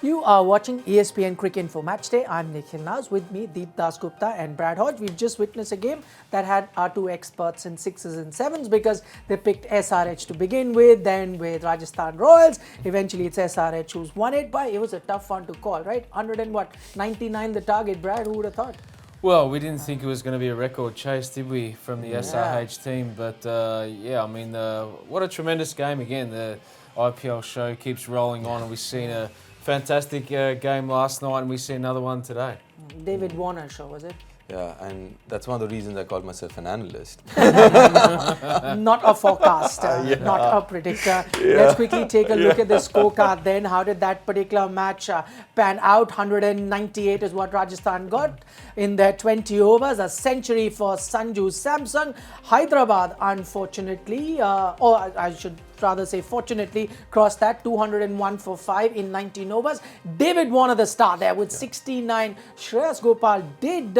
You are watching ESPN Cricinfo Matchday. I'm Nikhil Naz. With me, Deep Das Gupta and Brad Hodge. We've just witnessed a game that had our two experts in sixes and sevens because they picked SRH to begin with, then with Rajasthan Royals. Eventually, it's SRH who's won it by. It was a tough one to call, right? 99 the target. Brad, who would have thought? Well, we didn't think it was going to be a record chase, did we, from the SRH team? But what a tremendous game again. The IPL show keeps rolling on, and we've seen a fantastic game last night, and we see another one today. David Warner show, was it? Yeah, and that's one of the reasons I called myself an analyst. Not a forecaster, not a predictor. Let's quickly take a look at the scorecard then. How did that particular match pan out? 198 is what Rajasthan got in their 20 overs. A century for Sanju Samson. Hyderabad, unfortunately, or I should rather say fortunately, crossed that 201 for 5 in 19 overs. David Warner the star there with 69. Shreyas Gopal did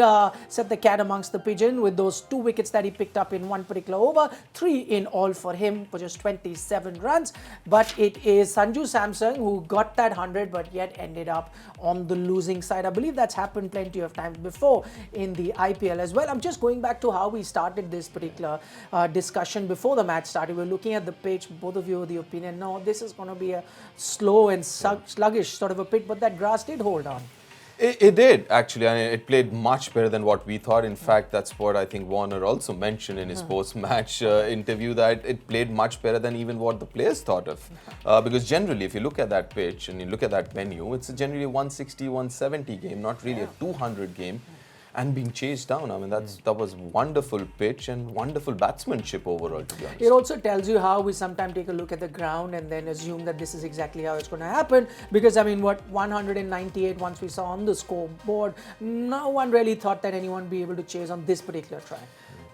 set the cat amongst the pigeon with those 2 wickets that he picked up in one particular over. 3 in all for him for just 27 runs. But it is Sanju Samson who got that 100 but yet ended up on the losing side. I believe that's happened plenty of times before in the IPL as well. I'm just going back to how we started this particular discussion before the match started. We're looking at the pitch. Both of you with the opinion, no, this is going to be a slow and sluggish sort of a pitch, but that grass did hold on. It did, actually, and it played much better than what we thought. In fact, that's what I think Warner also mentioned in his post-match interview, that it played much better than even what the players thought of. Because generally, if you look at that pitch and you look at that venue, it's generally a 160, 170 game, not really a 200 game. And being chased down. I mean, that was wonderful pitch and wonderful batsmanship overall, to be honest. It also tells you how we sometimes take a look at the ground and then assume that this is exactly how it's going to happen. Because, I mean, 198 once we saw on the scoreboard, no one really thought that anyone would be able to chase on this particular track.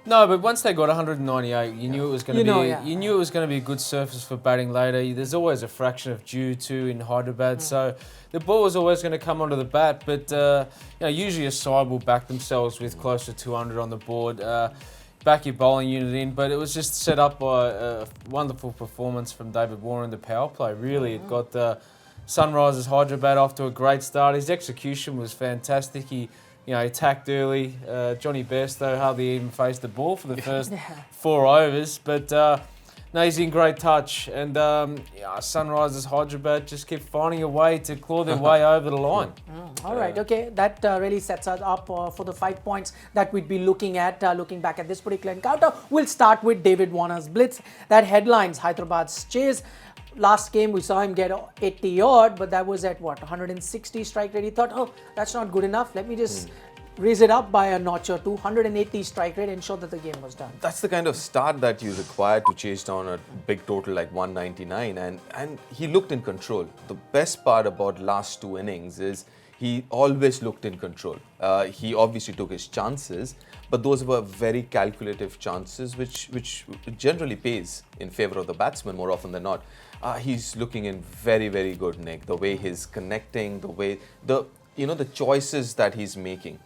No, but once they got 198, you knew it was going to be. You knew it was going to be a good surface for batting later. There's always a fraction of dew too in Hyderabad, so the ball was always going to come onto the bat. But usually a side will back themselves with close to 200 on the board, back your bowling unit in. But it was just set up by a wonderful performance from David Warner in the power play. Really, it got Sunrisers Hyderabad off to a great start. His execution was fantastic. He attacked early. Johnny Bairstow hardly even faced the ball for the first 4 overs. But no, he's in great touch. And Sunrisers Hyderabad just kept finding a way to claw their way over the line. All right, okay. That really sets us up for the 5 points that we'd be looking at, looking back at this particular encounter. We'll start with David Warner's blitz. That headlines Hyderabad's chase. Last game, we saw him get 80 odd, but that was at 160 strike rate. He thought, oh, that's not good enough. Let me just raise it up by a notch or two. 180 strike rate, ensure that the game was done. That's the kind of start that you require to chase down a big total like 199, and he looked in control. The best part about last 2 innings is he always looked in control. He obviously took his chances, but those were very calculative chances, which generally pays in favor of the batsman more often than not. He's looking in very, very good nick. The way he's connecting, the choices that he's making.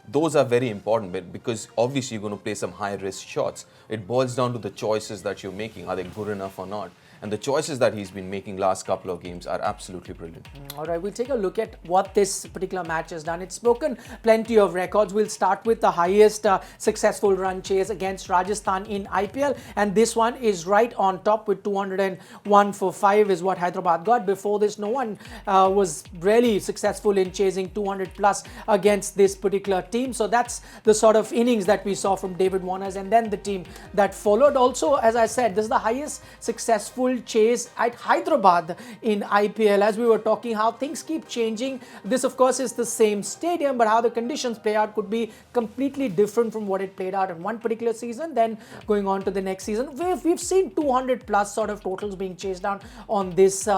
Those are very important because obviously you're going to play some high-risk shots. It boils down to the choices that you're making. Are they good enough or not? And the choices that he's been making last couple of games are absolutely brilliant. All right, we'll take a look at what this particular match has done. It's broken plenty of records. We'll start with the highest successful run chase against Rajasthan in IPL. And this one is right on top with 201 for 5 is what Hyderabad got. Before this, no one was really successful in chasing 200 plus against this particular team. So that's the sort of innings that we saw from David Warner's and then the team that followed. Also, as I said, this is the highest successful chase at Hyderabad in IPL. As we were talking, how things keep changing. This, of course, is the same stadium, but how the conditions play out could be completely different from what it played out in one particular season, then going on to the next season. We've seen 200 plus sort of totals being chased down on this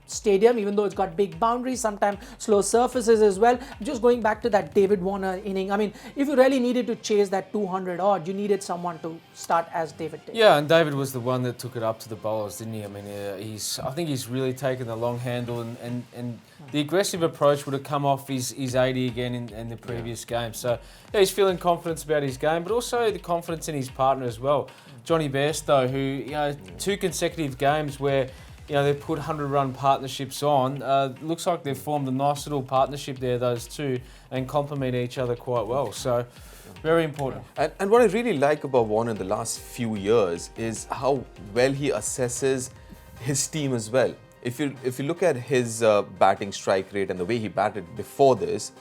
stadium, even though it's got big boundaries, sometimes slow surfaces as well. Just going back to that David Warner inning, I mean, if you really needed to chase that 200 odd, you needed someone to start as David did. Yeah, and David was the one that took it up to the bowlers, didn't he? I mean, I think he's really taken the long handle and the aggressive approach would have come off his 80 again in the previous game. So yeah, he's feeling confidence about his game, but also the confidence in his partner as well. Johnny Bairstow, who, 2 consecutive games where they put 100-run partnerships on. Looks like they've formed a nice little partnership there, those two, and complement each other quite well. So, very important. And what I really like about Warner in the last few years is how well he assesses his team as well. If you look at his batting strike rate and the way he batted before this,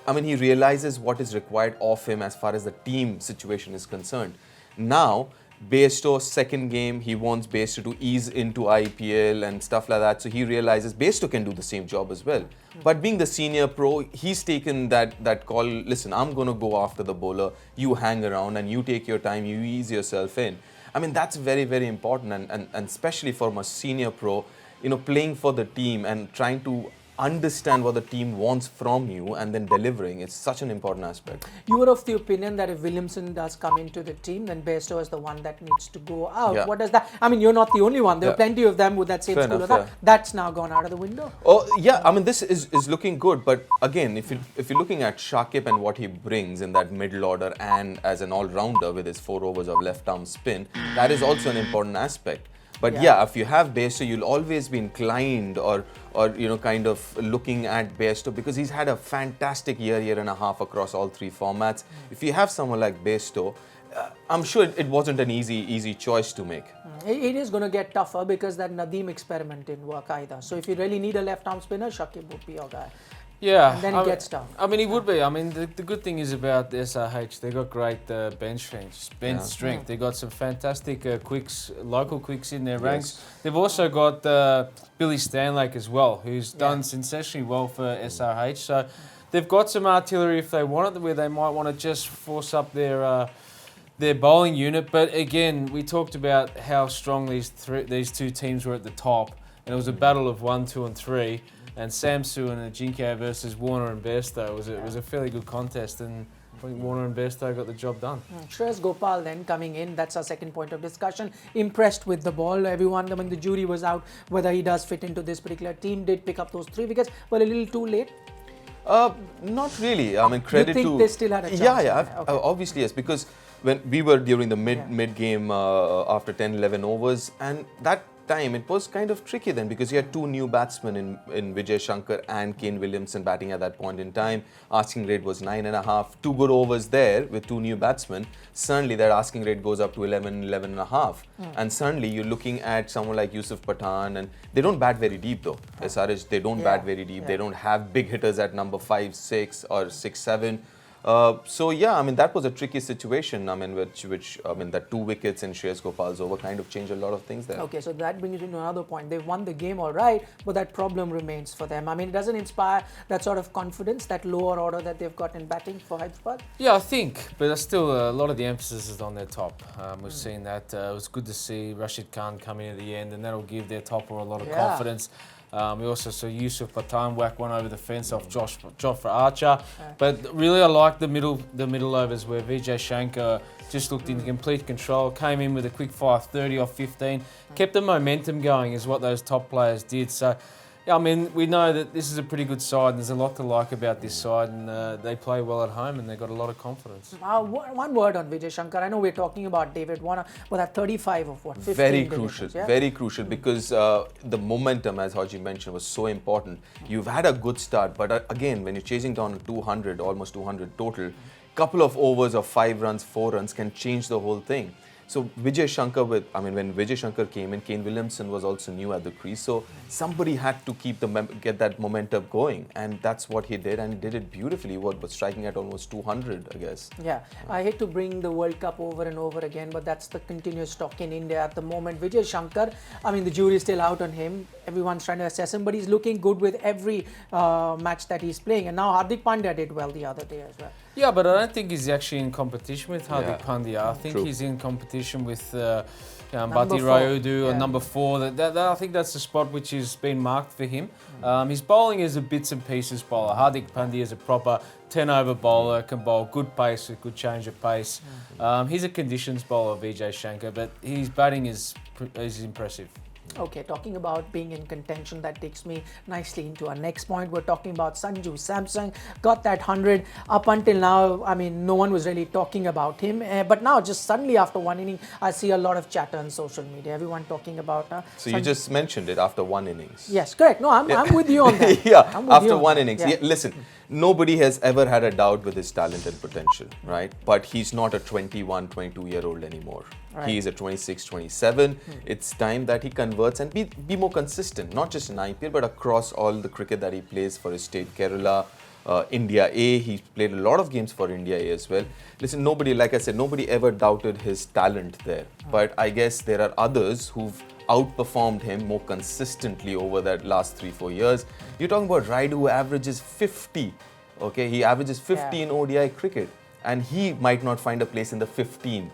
I mean, he realizes what is required of him as far as the team situation is concerned. Now, Bairstow's second game, he wants Bairstow to ease into IPL and stuff like that. So he realizes Bairstow can do the same job as well. But being the senior pro, he's taken that call. Listen, I'm going to go after the bowler. You hang around and you take your time. You ease yourself in. I mean, that's very, very important. And especially for a senior pro, playing for the team and trying to understand what the team wants from you and then delivering, it's such an important aspect. You were of the opinion that if Williamson does come into the team, then Bairstow is the one that needs to go out. Yeah. What does that, I mean, you're not the only one. There are plenty of them with that same Fair school enough, of thought. That's now gone out of the window. Oh yeah, I mean, this is looking good, but again, if you're looking at Shakib and what he brings in that middle order and as an all-rounder with his 4 overs of left-arm spin, that is also an important aspect. But yeah, if you have Bairstow, you'll always be inclined or kind of looking at Bairstow because he's had a fantastic year and a half across all 3 formats. If you have someone like Bairstow, I'm sure it wasn't an easy choice to make. It is going to get tougher because that Nadeem experiment didn't work either. So if you really need a left-arm spinner, Shakib would be your guy. Yeah. And then it gets tough. I mean, he would be. I mean, the good thing is about the SRH, they've got great bench strength. They've got some fantastic local quicks in their ranks. They've also got Billy Stanlake as well, who's done sensationally well for SRH. So they've got some artillery if they want it, where they might want to just force up their bowling unit. But again, we talked about how strong these 2 teams were at the top, and it was a battle of 1, 2 and 3. And Samsu and Ajinkya versus Warner and Bairstow was a fairly good contest, and I think Warner and Bairstow got the job done. Shreyas Gopal then coming in, that's our second point of discussion. Impressed with the ball. Everyone, I mean, the jury was out whether he does fit into this particular team. Did pick up those 3 wickets, but a little too late. Not really. I mean, credit to... You think they still had a chance? Yeah, obviously yes, because when we were during the mid game after 10-11 overs, and that time it was kind of tricky then because you had 2 new batsmen in Vijay Shankar and Kane Williamson batting at that point in time. Asking rate was 9.5. 2 good overs there with 2 new batsmen. Suddenly that asking rate goes up to 11.5. And suddenly you're looking at someone like Yusuf Pathan, and they don't bat very deep though. SRH, they don't bat very deep. They don't have big hitters at number 5, 6 or 6, 7. So yeah, I mean, that was a tricky situation. I mean, which that 2 wickets in Shreyas Gopal's over kind of changed a lot of things there. Okay, so that brings you to another point. They've won the game all right, but that problem remains for them. I mean, it doesn't inspire that sort of confidence, that lower order that they've got in batting for Hyderabad. Yeah, I think, but still a lot of the emphasis is on their top. We've seen that. It was good to see Rashid Khan come in at the end, and that'll give their topper a lot of confidence. We also saw Yusuf Pathan whack one over the fence off Jofra Archer. But really I like the middle overs where Vijay Shankar just looked in complete control, came in with a quick 5-30 off 15, kept the momentum going is what those top players did. So, yeah, I mean, we know that this is a pretty good side and there's a lot to like about this side, and they play well at home and they've got a lot of confidence. One word on Vijay Shankar. I know we're talking about David Warner, but that 35 of what, 15 Very deliveries, crucial, very crucial because the momentum, as Haji mentioned, was so important. You've had a good start, but again, when you're chasing down 200, almost 200 total, couple of overs of 5 runs, 4 runs can change the whole thing. So Vijay Shankar when Vijay Shankar came in, Kane Williamson was also new at the crease. So somebody had to keep get that momentum going, and that's what he did, and he did it beautifully. Was striking at almost 200, I guess. Yeah, I hate to bring the World Cup over and over again, but that's the continuous talk in India at the moment. Vijay Shankar, I mean, the jury is still out on him. Everyone's trying to assess him, but he's looking good with every match that he's playing. And now Hardik Pandya did well the other day as well. Yeah, but I don't think he's actually in competition with Hardik Pandya. I think he's in competition with Bati Rayudu on number 4. That I think that's the spot which has been marked for him. His bowling is a bits and pieces bowler. Hardik Pandya is a proper 10-over bowler, can bowl good pace, a good change of pace. He's a conditions bowler, Vijay Shankar, but his batting is impressive. Okay, talking about being in contention, that takes me nicely into our next point. We're talking about Sanju Samson, got that 100. Up until now, I mean, no one was really talking about him. But now, just suddenly after one inning, I see a lot of chatter on social media. Everyone talking about So you just mentioned it after one innings. Yes, correct. No, I'm with you on that. Yeah, I'm with after you on one that. innings. Yeah. Yeah, listen, nobody has ever had a doubt with his talent and potential, right? But he's not a 21, 22-year-old anymore. Right. He is a 26, 27. It's time that he converts and be more consistent, not just in IPL, but across all the cricket that he plays for his state, Kerala, India A. He played a lot of games for India A as well. Listen, nobody, like I said, nobody ever doubted his talent there. But I guess there are others who've outperformed him more consistently over that last 3-4 years. You're talking about Raidu, who averages 50. Okay, he averages 50 in ODI cricket, and he might not find a place in the 15,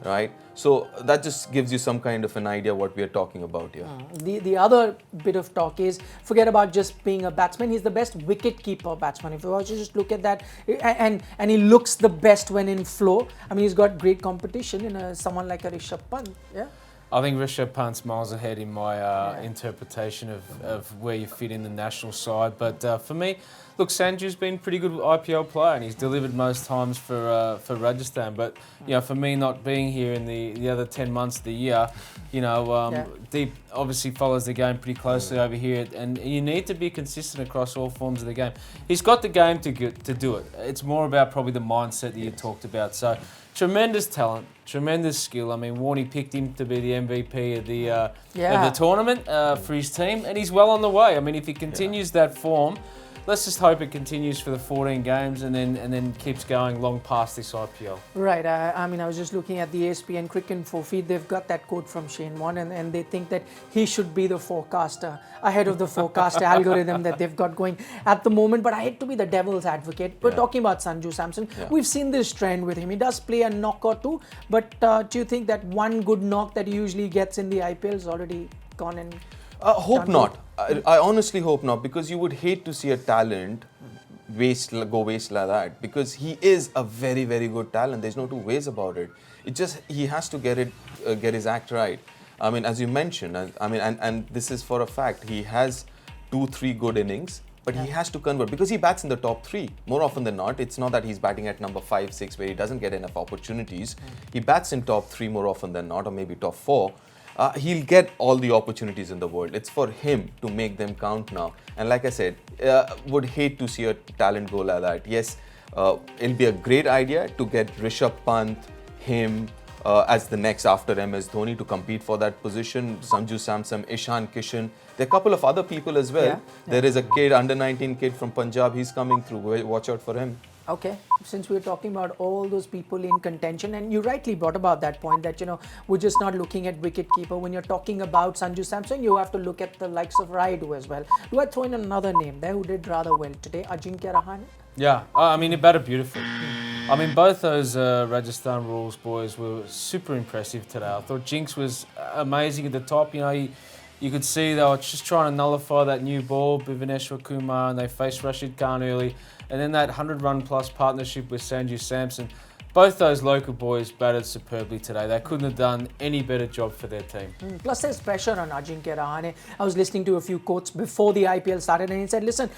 right? So that just gives you some kind of an idea what we are talking about here. The other bit of talk is, forget about just being a batsman, he's the best wicket keeper batsman. If you watch, just look at that, and he looks the best when in flow. I mean, he's got great competition in someone like a Rishabh Pant. Yeah. I think Rishabh Pant's miles ahead in my interpretation of where you fit in the national side. But for me, look, Sanju's been a pretty good IPL player, and he's delivered most times for Rajasthan. But you know, for me, not being here in the other 10 months of the year, you know, Deep obviously follows the game pretty closely over here, and you need to be consistent across all forms of the game. He's got the game to do it. It's more about probably the mindset that you talked about. So tremendous talent, tremendous skill. I mean, Warnie picked him to be the MVP of the tournament for his team, and he's well on the way. I mean, if he continues that form, let's just hope it continues for the 14 games and then keeps going long past this IPL. Right. I mean, I was just looking at the ESPN Cricinfo feed. They've got that quote from Shane Warne, and they think that he should be the forecaster ahead of the forecast algorithm that they've got going at the moment. But I hate to be the devil's advocate. We're talking about Sanju Samson. We've seen this trend with him. He does play a knock or two, but do you think that one good knock that he usually gets in the IPL is already gone and... Hope not. I honestly hope not, because you would hate to see a talent go waste like that, because he is a very, very good talent. There's no two ways about it. It just, he has to get his act right. I mean, as you mentioned, and this is for a fact, he has 2-3 good innings, but he has to convert, because he bats in the top 3 more often than not. It's not that he's batting at number 5, 6 where he doesn't get enough opportunities. He bats in top 3 more often than not, or maybe top 4. He'll get all the opportunities in the world. It's for him to make them count now. And like I said, would hate to see a talent go like that. Yes, it'll be a great idea to get Rishabh Pant, him, as the next after MS Dhoni to compete for that position. Sanju Samson, Ishan Kishan. There are a couple of other people as well. There is a kid, under 19 kid from Punjab. He's coming through. Watch out for him. Okay, since we're talking about all those people in contention, and you rightly brought about that point that, you know, we're just not looking at wicketkeeper. When you're talking about Sanju Samson, you have to look at the likes of Raidu as well. Do I throw in another name there who did rather well today, Ajinkya Rahane? Yeah, I mean, he batted beautifully. I mean, both those Rajasthan Royals boys were super impressive today. I thought Jinx was amazing at the top. You know, you could see they were just trying to nullify that new ball, Bhuvaneshwar Kumar, and they faced Rashid Khan early. And then that 100-run plus partnership with Sanju Samson. Both those local boys batted superbly today. They couldn't have done any better job for their team. Plus, there's pressure on Ajinkya Rahane. I was listening to a few quotes before the IPL started, and he said, listen,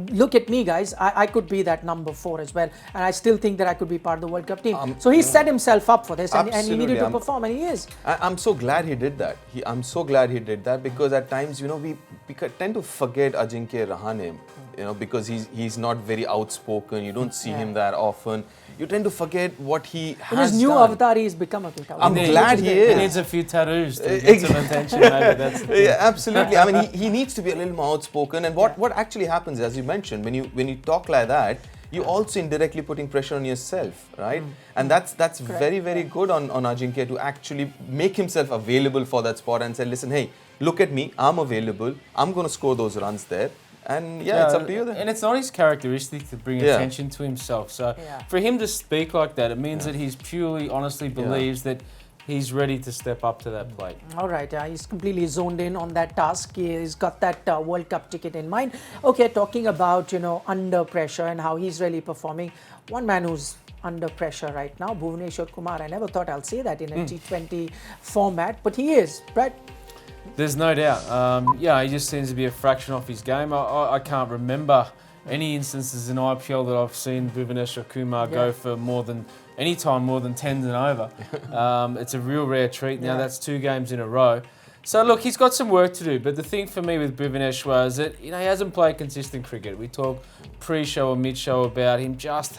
look at me, guys. I could be that number 4 as well. And I still think that I could be part of the World Cup team. So he set himself up for this, and he needed to perform, and he is. I'm so glad he did that. I'm so glad he did that, because at times, you know, we tend to forget Ajinkya Rahane, you know, because he's not very outspoken. You don't see him that often. You tend to forget what he has in his new done. avatar, he's become a bit. I'm glad he is. He needs a few tattoos to get some attention. Maybe that's the thing. Yeah, absolutely. I mean, he needs to be a little more outspoken. And what actually happens, as you mentioned, when you talk like that, you also indirectly putting pressure on yourself, right? And that's very, very good on Ajinkya to actually make himself available for that spot and say, listen, hey, look at me, I'm available. I'm going to score those runs there. And it's up to you then. And it's not his characteristic to bring attention to himself. So for him to speak like that, it means that he's purely, honestly believes that he's ready to step up to that plate. All right, he's completely zoned in on that task. He's got that World Cup ticket in mind. Okay, talking about, you know, under pressure and how he's really performing. One man who's under pressure right now, Bhuvaneshwar Kumar. I never thought I'll say that in a T20 format, but he is, Brett. There's no doubt. Yeah, he just seems to be a fraction off his game. I can't remember any instances in IPL that I've seen Bhuvanesh Kumar go for more than 10s and over. It's a real rare treat. Now that's 2 games in a row. So look, he's got some work to do. But the thing for me with Bhuvanesh was that he hasn't played consistent cricket. We talk pre-show or mid-show about him just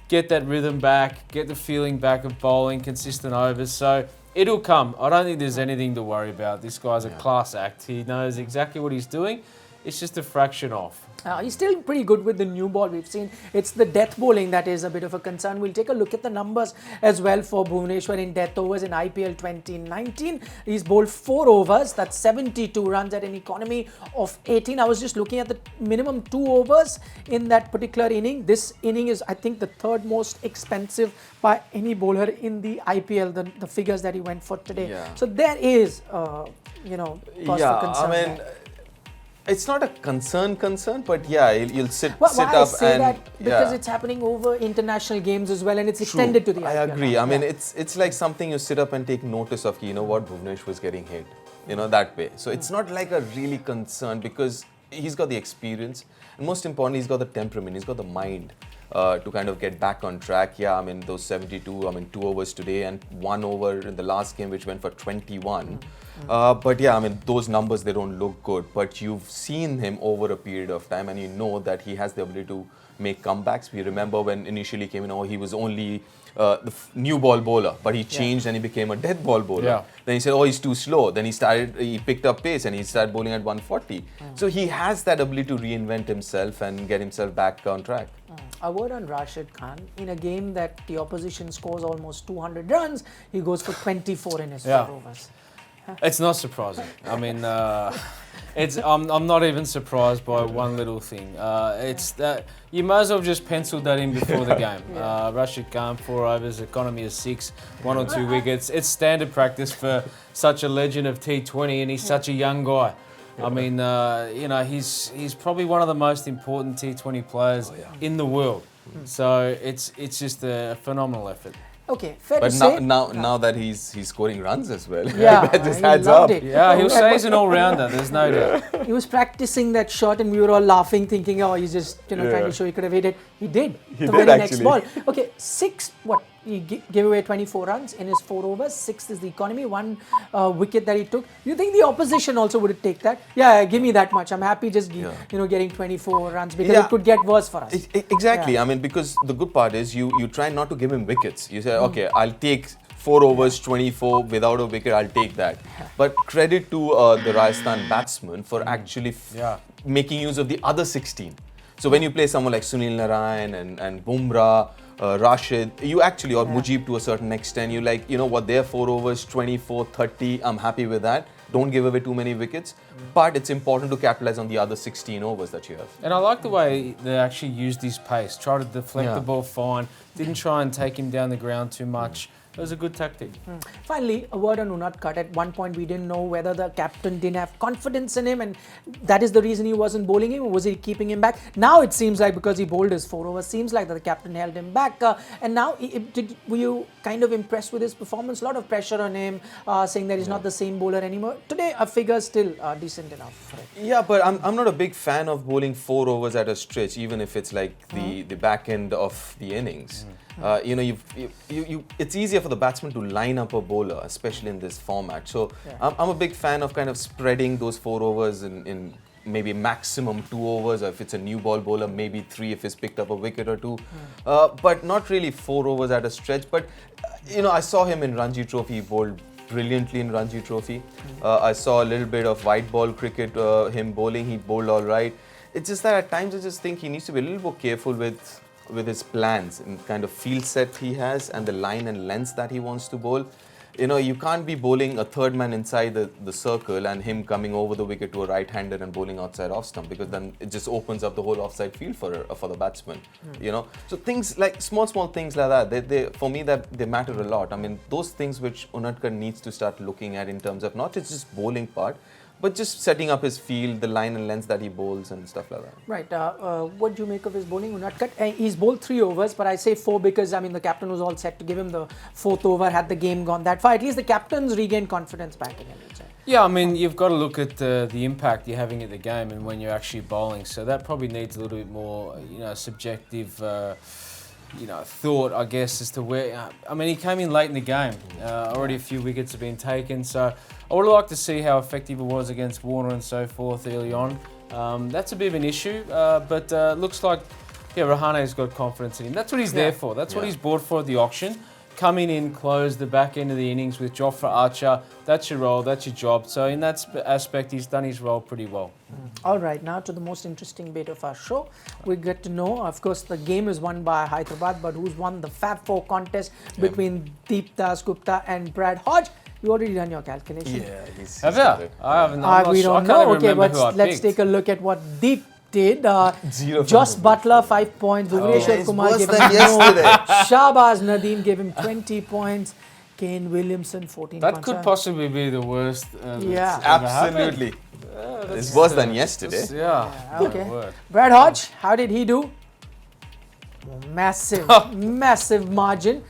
get that rhythm back, get the feeling back of bowling, consistent overs. So it'll come. I don't think there's anything to worry about. This guy's a class act. He knows exactly what he's doing. It's just a fraction off. He's still pretty good with the new ball we've seen. It's the death bowling that is a bit of a concern. We'll take a look at the numbers as well for Bhuvaneshwar in death overs in IPL 2019. He's bowled 4 overs. That's 72 runs at an economy of 18. I was just looking at the minimum 2 overs in that particular inning. This inning is, I think, the 3rd most expensive by any bowler in the IPL, the figures that he went for today. Yeah. So there is, cause for concern. I mean, it's not a concern, but you'll sit I up say and that because it's happening over international games as well, and it's extended to the IPL. I agree. I mean, it's like something you sit up and take notice of. You know what, Bhuvanesh was getting hit, that way. So it's not like a really concern because he's got the experience, and most importantly, he's got the temperament. He's got the mind to kind of get back on track. Yeah, I mean those 72. I mean 2 overs today and 1 over in the last game, which went for 21. But yeah, I mean, those numbers, they don't look good. But you've seen him over a period of time and you know that he has the ability to make comebacks. We remember when initially came in, he was only the new ball bowler, but he changed and he became a death ball bowler. Yeah. Then he said, he's too slow. Then he picked up pace and he started bowling at 140. So he has that ability to reinvent himself and get himself back on track. A word on Rashid Khan. In a game that the opposition scores almost 200 runs, he goes for 24 in his 4 overs. It's not surprising. I mean, I'm not even surprised by one little thing. It's that you might as well just penciled that in before the game. Rashid Khan, 4 overs, economy of 6, 1 or 2 wickets. It's standard practice for such a legend of T20, and he's such a young guy. I mean, he's probably one of the most important T20 players in the world. So it's just a phenomenal effort. Okay, fair but to say. now that he's scoring runs as well, yeah, that just adds up. Yeah, he'll say he's an all-rounder. There's no doubt. He was practicing that shot, and we were all laughing, thinking, he's just trying to show he could have hit it. He did. The very next ball. Okay, 6. He gave away 24 runs in his 4 overs. 6th is the economy. 1 wicket that he took. You think the opposition also would take that? Yeah, give me that much. I'm happy just getting 24 runs because it could get worse for us. Exactly. Yeah. I mean, because the good part is you try not to give him wickets. You say, okay, I'll take 4 overs, 24 without a wicket. I'll take that. But credit to the Rajasthan batsman for actually making use of the other 16. So when you play someone like Sunil Narayan and Bumrah, Rashid, you actually, or Mujib to a certain extent, they're 4 overs, 24, 30, I'm happy with that. Don't give away too many wickets, but it's important to capitalize on the other 16 overs that you have. And I like the way they actually used his pace, tried to deflect the ball fine, didn't try and take him down the ground too much. It was a good tactic. Finally, a word on Unadkat. At one point, we didn't know whether the captain didn't have confidence in him, and that is the reason he wasn't bowling him, or was he keeping him back? Now it seems like because he bowled his 4 overs, seems like that the captain held him back. And now, were you kind of impressed with his performance? A lot of pressure on him, saying that he's not the same bowler anymore. Today, a figure still decent enough for it. Yeah, but I'm not a big fan of bowling 4 overs at a stretch, even if it's like the back end of the innings. It's easier for the batsman to line up a bowler, especially in this format. So I'm a big fan of kind of spreading those 4 overs in maybe maximum 2 overs, or if it's a new ball bowler, maybe 3 if he's picked up a wicket or 2. But not really 4 overs at a stretch. But I saw him in Ranji Trophy. He bowled brilliantly in Ranji Trophy. I saw a little bit of white ball cricket, him bowling. He bowled all right. It's just that at times I just think he needs to be a little more careful with his plans and kind of field set he has and the line and lengths that he wants to bowl. You can't be bowling a third man inside the circle and him coming over the wicket to a right-hander and bowling outside off stump, because then it just opens up the whole offside field for the batsman. So things like small things like that, they for me that they matter a lot. I mean, those things which Unadkat needs to start looking at in terms of not just bowling part, but just setting up his field, the line and length that he bowls and stuff like that. Right. What do you make of his bowling? Unatkat? He's bowled 3 overs, but I say 4 because I mean the captain was all set to give him the 4th over. Had the game gone that far, at least the captain's regained confidence back again. Yeah, I mean, you've got to look at the impact you're having at the game and when you're actually bowling. So that probably needs a little bit more, subjective, thought, I guess, as to where. I mean, he came in late in the game. Already a few wickets have been taken. So I would like to see how effective it was against Warner and so forth early on. That's a bit of an issue, but looks like, Rahane's got confidence in him. That's what he's there for. That's what he's bought for at the auction. Coming in, close the back end of the innings with Jofra Archer. That's your role, that's your job. So in that aspect, he's done his role pretty well. All right, now to the most interesting bit of our show. We get to know, of course, the game is won by Hyderabad, but who's won the Fab Four contest between Deep Das Gupta and Brad Hodge? You already done your calculation. Yeah, he's Have you? I haven't. We don't know. Okay, but let's take a look at what Deep did. Joss Butler 5 points. Bhuvneshwar Kumar gave him Shahbaz Nadeem gave him 20 points. Kane Williamson 14 That points. could possibly be the worst. Yeah. Absolutely. It's worse than yesterday. Okay. Brad Hodge, how did he do? Massive, massive margin.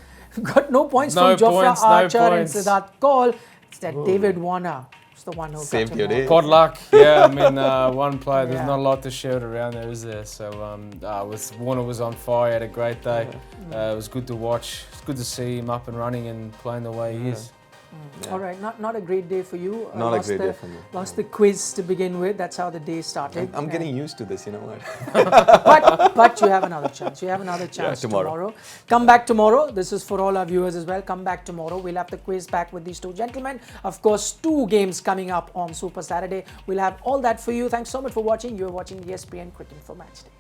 Got no points from Jofra Archer and Siddharth Kaul. It's that David Warner. The one who saved your day. Pot luck, I mean, one player. There's not a lot to shout around there, is there? So, Warner was on fire. Had a great day. It was good to watch. It's good to see him up and running and playing the way he is. All right, not a great day for you. Not a great day for me. Lost the quiz to begin with. That's how the day started. I'm getting used to this, you know what? but you have another chance. You have another chance tomorrow. Come back tomorrow. This is for all our viewers as well. Come back tomorrow. We'll have the quiz back with these two gentlemen. Of course, 2 games coming up on Super Saturday. We'll have all that for you. Thanks so much for watching. You're watching ESPN Cricinfo Matchday.